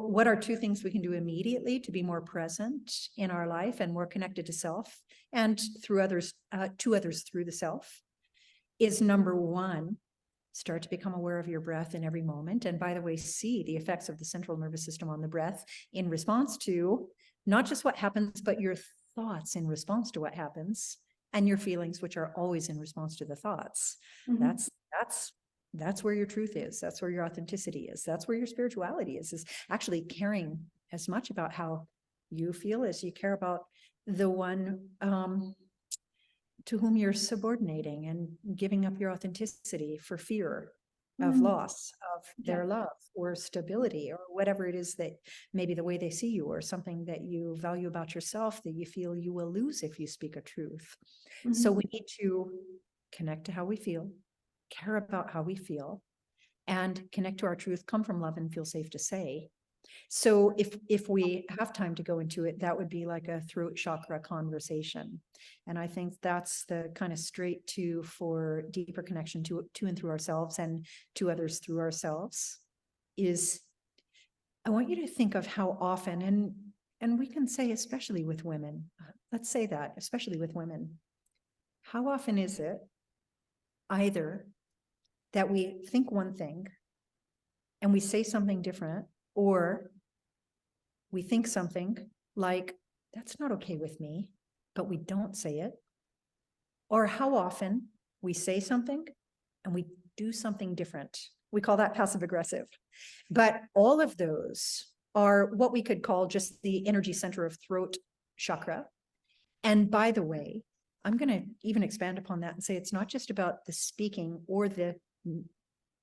what are two things we can do immediately to be more present in our life and more connected to self and through others, to others through the self? Is number one, start to become aware of your breath in every moment. And by the way, see the effects of the central nervous system on the breath in response to not just what happens, but your thoughts in response to what happens, and your feelings, which are always in response to the thoughts. Mm-hmm. That's where your truth is. That's where your authenticity is. That's where your spirituality is actually caring as much about how you feel as you care about the one to whom you're subordinating and giving up your authenticity for fear of loss of their love or stability or whatever it is that maybe the way they see you or something that you value about yourself that you feel you will lose if you speak a truth. So we need to connect to how we feel, care about how we feel, and connect to our truth, come from love, and feel safe to say. So if we have time to go into it, that would be like a throat chakra conversation. And I think that's the kind of straight to for deeper connection to and through ourselves and to others through ourselves is, I want you to think of how often, and we can say especially with women, let's say that, especially with women, how often is it either that we think one thing and we say something different, or we think something like, that's not okay with me, but we don't say it. Or how often we say something and we do something different. We call that passive aggressive. But all of those are what we could call just the energy center of throat chakra. And by the way, I'm going to even expand upon that and say it's not just about the speaking or the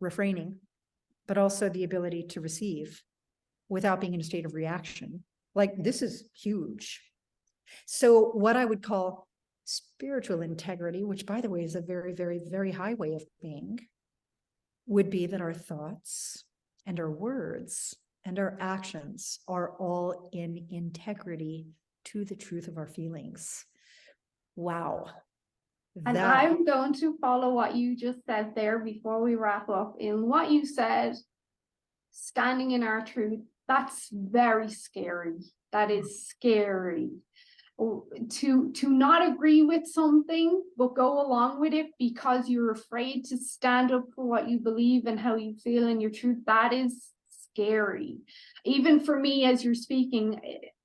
refraining, but also the ability to receive without being in a state of reaction. Like, this is huge. So what I would call spiritual integrity, which by the way is a very, very, very high way of being, would be that our thoughts and our words and our actions are all in integrity to the truth of our feelings. Wow. And I'm going to follow what you just said there before we wrap up. In what you said, standing in our truth, that's very scary. That is scary. To not agree with something, but go along with it because you're afraid to stand up for what you believe and how you feel in your truth, that is scary. Even for me, as you're speaking,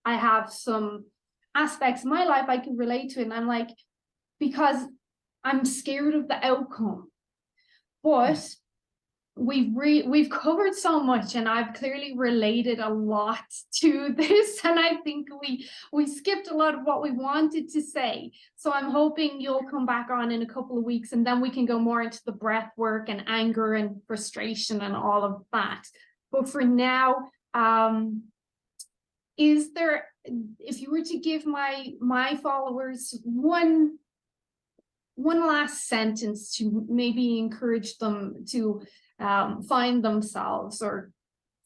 I have some aspects of my life I can relate to, and I'm like, because I'm scared of the outcome. But we've covered so much, and I've clearly related a lot to this, and I think we skipped a lot of what we wanted to say. So I'm hoping you'll come back on in a couple of weeks, and then we can go more into the breath work and anger and frustration and all of that. But for now, is there, if you were to give my followers one last sentence to maybe encourage them to find themselves or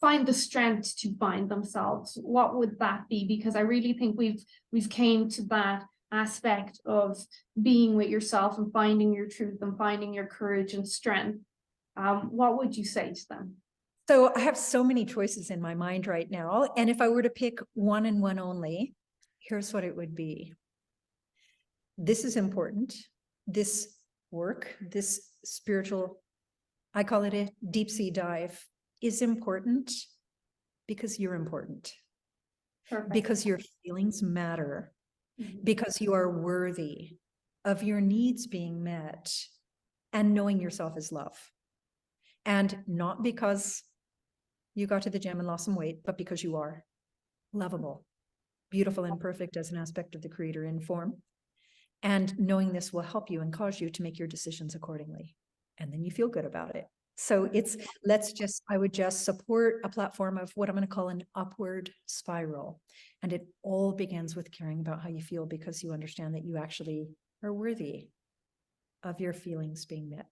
find the strength to find themselves, what would that be? Because I really think we've came to that aspect of being with yourself and finding your truth and finding your courage and strength. What would you say to them? So I have so many choices in my mind right now. And if I were to pick one and one only, here's what it would be. This is important. This work, this spiritual, I call it a deep sea dive, is important because you're important. Perfect. Because your feelings matter, because you are worthy of your needs being met and knowing yourself as love. And not because you got to the gym and lost some weight, but because you are lovable, beautiful, and perfect as an aspect of the Creator in form. And knowing this will help you and cause you to make your decisions accordingly. And then you feel good about it. So I would just support a platform of what I'm going to call an upward spiral. And it all begins with caring about how you feel, because you understand that you actually are worthy of your feelings being met.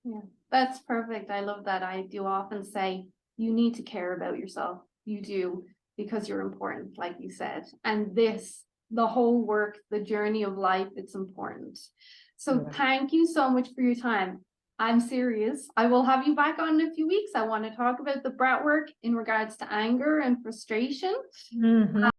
Yeah, that's perfect. I love that. I do often say, you need to care about yourself. You do, because you're important, like you said. And the whole work, the journey of life, it's important. So Thank you so much for your time. I'm serious. I will have you back on in a few weeks. I want to talk about the breath work in regards to anger and frustration. Mhm.